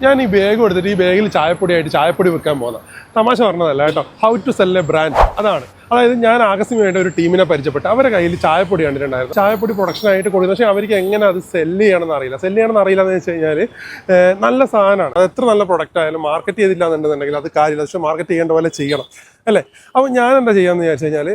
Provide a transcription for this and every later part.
ഞാൻ ഈ ബാഗ് എടുത്തിട്ട് ഈ ബാഗിൽ ചായപ്പൊടി വെക്കാൻ പോകുന്നത് തമാശ പറഞ്ഞതല്ല കേട്ടോ. How to sell a brand, അതാണ്. അതായത് ഞാൻ ആകസ്മികമായിട്ട് ഒരു ടീമിനെ പരിചയപ്പെട്ടു. അവരുടെ കയ്യിൽ ചായപ്പൊടി കണ്ടിട്ടുണ്ടായിരുന്നു. ചായപ്പൊടി പ്രൊഡക്ഷനായിട്ട് കൊടുക്കുന്നത്. പക്ഷേ അവർക്ക് എങ്ങനെ അത് സെല്ല് ചെയ്യണമെന്ന് അറിയില്ല എന്ന് വെച്ച് കഴിഞ്ഞാൽ നല്ല സാധനമാണ്. അത് എത്ര നല്ല പ്രൊഡക്റ്റ് ആയാലും മാർക്കറ്റ് ചെയ്തില്ല എന്നുണ്ടെന്നുണ്ടെങ്കിൽ അത് കാര്യമില്ല. പക്ഷേ മാർക്കറ്റ് ചെയ്യേണ്ട പോലെ ചെയ്യണം അല്ലേ. അപ്പോൾ ഞാൻ എന്താ ചെയ്യാമെന്ന് വിചാരിച്ചു കഴിഞ്ഞാൽ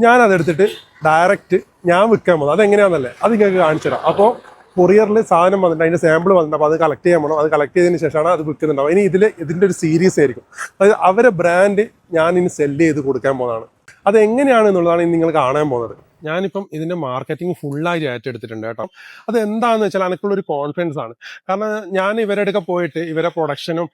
ഞാനതെടുത്തിട്ട് ഡയറക്റ്റ് ഞാൻ വിൽക്കാൻ പോകുന്നത്. അതെങ്ങനെയാണെന്നല്ലേ അത് നിങ്ങൾക്ക് കാണിച്ചു തരാം. അപ്പോൾ കൊറിയറിൽ സാധനം വന്നിട്ട് അതിൻ്റെ സാമ്പിൾ വന്നിട്ട് അപ്പോൾ അത് കളക്ട് ചെയ്യാൻ പോകണം. അത് കളക്ട് ചെയ്തതിന് ശേഷമാണ് അത് വിൽക്കുന്നുണ്ടാവും. ഇനി ഇതിൻ്റെ ഒരു സീരീസ് ആയിരിക്കും. അതായത് അവരെ ബ്രാൻഡ് ഞാൻ ഇനി സെല്ല് ചെയ്ത് കൊടുക്കാൻ പോകുന്നതാണ്. അത് എങ്ങനെയാണെന്നുള്ളതാണ് ഇനി നിങ്ങൾ കാണാൻ പോകുന്നത്. ഞാനിപ്പം ഇതിൻ്റെ മാർക്കറ്റിംഗ് ഫുള്ളായി ഏറ്റെടുത്തിട്ടുണ്ട് കേട്ടോ. അത് എന്താണെന്ന് വെച്ചാൽ എനിക്കുള്ളൊരു കോൺഫിഡൻസ് ആണ്. കാരണം ഞാൻ ഇവരുടെയൊക്കെ പോയിട്ട് ഇവരെ പ്രൊഡക്ഷനും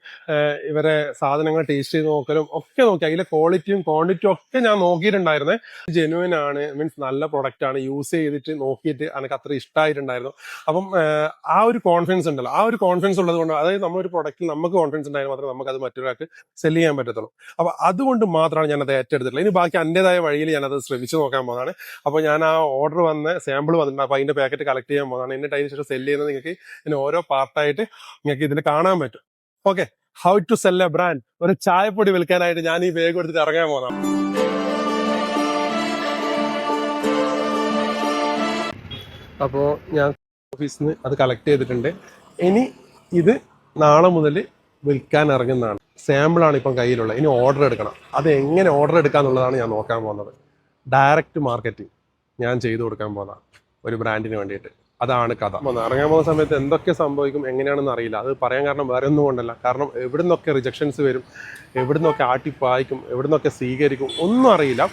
ഇവരെ സാധനങ്ങൾ ടേസ്റ്റ് ചെയ്ത് നോക്കലും ഒക്കെ നോക്കി. അതിലെ ക്വാളിറ്റിയും ക്വാണ്ടിറ്റിയും ഒക്കെ ഞാൻ നോക്കിയിട്ടുണ്ടായിരുന്നേ. ജെന്യുവൻ ആണ്, മീൻസ് നല്ല പ്രൊഡക്റ്റ് ആണ്. യൂസ് ചെയ്തിട്ട് നോക്കിയിട്ട് എനിക്ക് അത്ര ഇഷ്ടമായിട്ടുണ്ടായിരുന്നു. അപ്പം ആ ഒരു കോൺഫിഡൻസ് ഉണ്ടല്ലോ, ആ ഒരു കോൺഫിഡൻസ് ഉള്ളത് കൊണ്ട്, അതായത് നമ്മളൊരു പ്രൊഡക്റ്റിൽ നമുക്ക് കോൺഫിഡൻസ് ഉണ്ടായാൽ മാത്രമേ നമുക്കത് മറ്റൊരാൾക്ക് സെല് ചെയ്യാൻ പറ്റത്തുള്ളൂ. അപ്പോൾ അതുകൊണ്ട് മാത്രമാണ് ഞാനത് ഏറ്റെടുത്തിട്ടുള്ളത്. ഇനി ബാക്കി എൻ്റെതായ വഴിയിൽ ഞാനത് ശ്രമിച്ചു നോക്കാൻ പോകുന്നതാണ്. അപ്പോൾ ഞാൻ ആ ഓർഡർ സാമ്പിൾ വന്നിട്ടുണ്ട്. അപ്പോൾ അതിൻ്റെ പാക്കറ്റ് കളക്ട് ചെയ്യാൻ പോകുന്നതാണ്. എന്നിട്ട് അതിന് ശേഷം സെല് ചെയ്യുന്നത് നിങ്ങൾക്ക് ഇനി ഓരോ പാർട്ടായിട്ട് നിങ്ങൾക്ക് ഇതിൽ കാണാൻ പറ്റും. Okay, how to sell a brand. ഒരു ചായപ്പൊടി വിൽക്കാനായിട്ട് ഞാൻ ഈ ബാഗ് എടുത്തിട്ട് ഇറങ്ങാൻ പോകുന്നതാണ്. അപ്പോൾ ഞാൻ ഓഫീസിൽ നിന്ന് അത് കളക്ട് ചെയ്തിട്ടുണ്ട്. ഇനി ഇത് നാളെ മുതൽ വിൽക്കാൻ ഇറങ്ങുന്നതാണ്. സാമ്പിളാണ് ഇപ്പം കയ്യിലുള്ളത്. ഇനി ഓർഡർ എടുക്കണം. അത് എങ്ങനെ ഓർഡർ എടുക്കാന്നുള്ളതാണ് ഞാൻ നോക്കാൻ പോകുന്നത്. ഡയറക്റ്റ് മാർക്കറ്റിംഗ് ഞാൻ ചെയ്തു കൊടുക്കാൻ പോകുന്ന ഒരു ബ്രാൻഡിന് വേണ്ടിയിട്ട്. അതാണ് കഥ. ഇറങ്ങാൻ പോകുന്ന സമയത്ത് എന്തൊക്കെ സംഭവിക്കും എങ്ങനെയാണെന്ന് അറിയില്ല. അത് പറയാൻ കാരണം വേറെ ഒന്നും കൊണ്ടല്ല. കാരണം എവിടെ നിന്നൊക്കെ റിജക്ഷൻസ് വരും, എവിടെ നിന്നൊക്കെ ആട്ടിപ്പായിക്കും, എവിടെ നിന്നൊക്കെ സ്വീകരിക്കും, ഒന്നും അറിയില്ല.